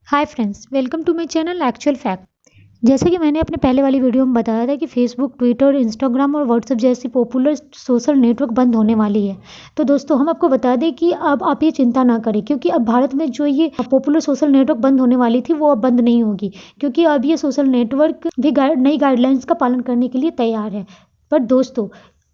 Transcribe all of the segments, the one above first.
Hi friends, welcome to my channel actual fact. जैसे कि मैंने अपने पहले वाली वीडियो में बताया था कि फेसबुक, ट्विटर, इंस्टाग्राम और व्हाट्सएप जैसी पॉपुलर सोशल नेटवर्क बंद होने वाली है। तो दोस्तों, हम आपको बता दें कि अब आप ये चिंता ना करें, क्योंकि अब भारत में जो ये पॉपुलर सोशल नेटवर्क बंद होने वाली थी वो अब बंद नहीं होगी, क्योंकि अब ये सोशल नेटवर्क भी नई गाइडलाइंस का पालन करने के लिए तैयार है। पर दोस्तों,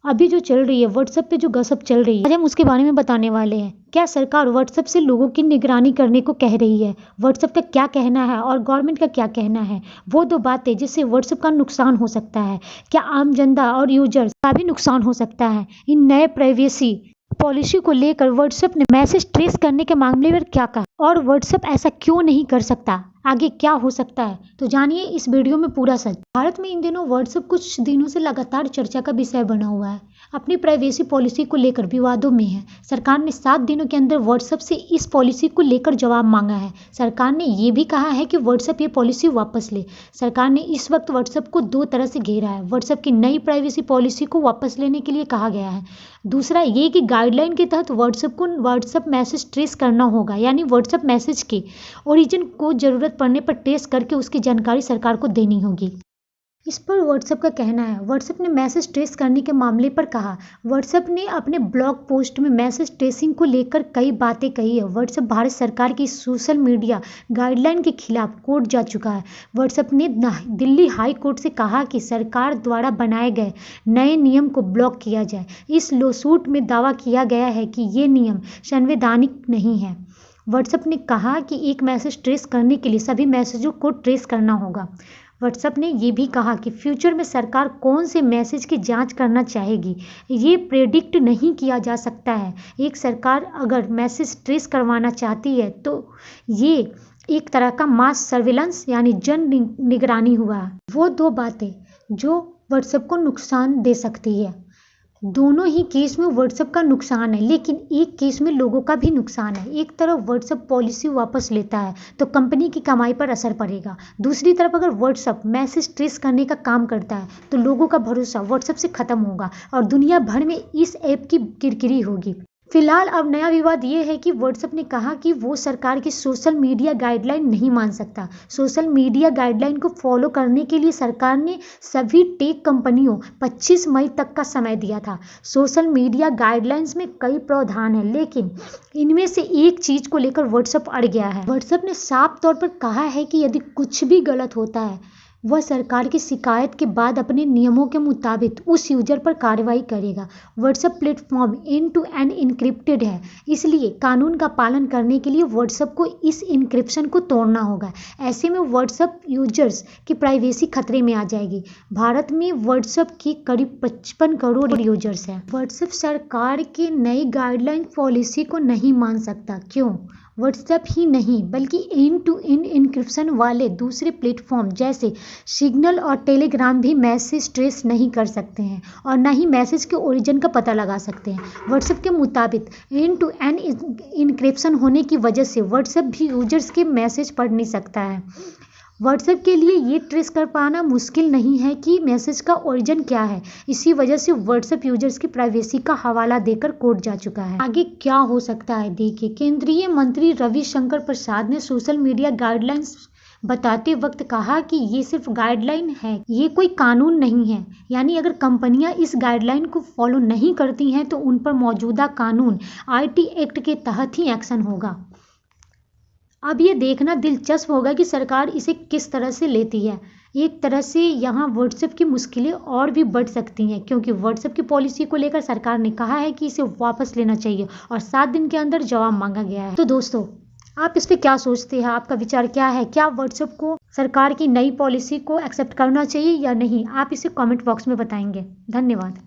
अभी जो चल रही है व्हाट्सएप पे जो गसप चल रही है, आज हम उसके बारे में बताने वाले हैं। क्या सरकार व्हाट्सएप से लोगों की निगरानी करने को कह रही है? व्हाट्सएप का क्या कहना है और गवर्नमेंट का क्या कहना है? वो दो बातें जिससे व्हाट्सएप का नुकसान हो सकता है। क्या आम जनता और यूजर्स का भी नुकसान हो सकता है? इन नए प्राइवेसी पॉलिसी को लेकर व्हाट्सएप ने मैसेज ट्रेस करने के मामले में क्या कहा और व्हाट्सएप ऐसा क्यों नहीं कर सकता? आगे क्या हो सकता है? तो जानिए इस वीडियो में पूरा सच। भारत में इन दिनों व्हाट्सएप कुछ दिनों से लगातार चर्चा का विषय बना हुआ है। अपनी प्राइवेसी पॉलिसी को लेकर विवादों में है। सरकार ने 7 दिनों के अंदर व्हाट्सएप से इस पॉलिसी को लेकर जवाब मांगा है। सरकार ने ये भी कहा है कि व्हाट्सएप ये पॉलिसी वापस ले। सरकार ने इस वक्त व्हाट्सएप को 2 तरह से घेरा है। व्हाट्सएप की नई प्राइवेसी पॉलिसी को वापस लेने के लिए कहा गया है। दूसरा ये कि गाइडलाइन के तहत व्हाट्सएप को व्हाट्सएप मैसेज ट्रेस करना होगा, यानी व्हाट्सएप मैसेज के ओरिजिन को जरूरत पड़ने पर ट्रेस करके उसकी जानकारी सरकार को देनी होगी। इस पर व्हाट्सएप का कहना है। व्हाट्सएप ने मैसेज ट्रेस करने के मामले पर कहा। व्हाट्सएप ने अपने ब्लॉग पोस्ट में मैसेज ट्रेसिंग को लेकर कई बातें कही है। व्हाट्सएप भारत सरकार की सोशल मीडिया गाइडलाइन के खिलाफ कोर्ट जा चुका है। व्हाट्सएप ने दिल्ली हाई कोर्ट से कहा कि सरकार द्वारा बनाए गए नए नियम को ब्लॉक किया जाए। इस लॉसूट में दावा किया गया है कि ये नियम संवैधानिक नहीं है। व्हाट्सएप ने कहा कि एक मैसेज ट्रेस करने के लिए सभी मैसेजों को ट्रेस करना होगा। व्हाट्सएप ने ये भी कहा कि फ्यूचर में सरकार कौन से मैसेज की जांच करना चाहेगी ये प्रेडिक्ट नहीं किया जा सकता है। एक सरकार अगर मैसेज ट्रेस करवाना चाहती है तो ये एक तरह का मास सर्विलांस यानी जन निगरानी हुआ। वो दो बातें जो व्हाट्सएप को नुकसान दे सकती है। दोनों ही केस में व्हाट्सएप का नुकसान है, लेकिन एक केस में लोगों का भी नुकसान है। एक तरफ व्हाट्सएप पॉलिसी वापस लेता है तो कंपनी की कमाई पर असर पड़ेगा। दूसरी तरफ अगर व्हाट्सएप मैसेज ट्रेस करने का काम करता है तो लोगों का भरोसा व्हाट्सएप से खत्म होगा और दुनिया भर में इस ऐप की किरकिरी होगी। फिलहाल अब नया विवाद ये है कि व्हाट्सएप ने कहा कि वो सरकार की सोशल मीडिया गाइडलाइन नहीं मान सकता। सोशल मीडिया गाइडलाइन को फॉलो करने के लिए सरकार ने सभी टेक कंपनियों 25 मई तक का समय दिया था। सोशल मीडिया गाइडलाइंस में कई प्रावधान हैं, लेकिन इनमें से एक चीज को लेकर व्हाट्सएप अड़ गया है। व्हाट्सएप ने साफ तौर पर कहा है कि यदि कुछ भी गलत होता है वह सरकार की शिकायत के बाद अपने नियमों के मुताबिक उस यूजर पर कार्रवाई करेगा। WhatsApp platform end to end encrypted है, इसलिए कानून का पालन करने के लिए व्हाट्सएप को इस इनक्रिप्शन को तोड़ना होगा। ऐसे में व्हाट्सएप यूजर्स की प्राइवेसी खतरे में आ जाएगी। भारत में व्हाट्सएप की करीब 55 करोड़ यूजर्स हैं। व्हाट्सएप सरकार की नई गाइडलाइन पॉलिसी को नहीं मान सकता। क्यों? व्हाट्सएप ही नहीं बल्कि एंड टू एंड इनक्रिप्शन वाले दूसरे प्लेटफॉर्म जैसे सिग्नल और टेलीग्राम भी मैसेज ट्रेस नहीं कर सकते हैं और न ही मैसेज के ओरिजिन का पता लगा सकते हैं। व्हाट्सएप के मुताबिक एंड टू एंड इनक्रिप्शन होने की वजह से व्हाट्सएप भी यूजर्स के मैसेज पढ़ नहीं सकता है। व्हाट्सएप के लिए ये ट्रेस कर पाना मुश्किल नहीं है कि मैसेज का ओरिजिन क्या है। इसी वजह से व्हाट्सएप यूजर्स की प्राइवेसी का हवाला देकर कोर्ट जा चुका है। आगे क्या हो सकता है देखिए। केंद्रीय मंत्री रविशंकर प्रसाद ने सोशल मीडिया गाइडलाइंस बताते वक्त कहा कि ये सिर्फ गाइडलाइन है, ये कोई कानून नहीं है। यानी अगर कंपनियां इस गाइडलाइन को फॉलो नहीं करती हैं तो उन पर मौजूदा कानून आईटी एक्ट के तहत ही एक्शन होगा। अब ये देखना दिलचस्प होगा कि सरकार इसे किस तरह से लेती है। एक तरह से यहाँ व्हाट्सएप की मुश्किलें और भी बढ़ सकती हैं, क्योंकि व्हाट्सएप की पॉलिसी को लेकर सरकार ने कहा है कि इसे वापस लेना चाहिए और 7 दिन के अंदर जवाब मांगा गया है। तो दोस्तों, आप इस पे क्या सोचते हैं? आपका विचार क्या है? क्या व्हाट्सएप को सरकार की नई पॉलिसी को एक्सेप्ट करना चाहिए या नहीं? आप इसे कमेंट बॉक्स में बताएंगे। धन्यवाद।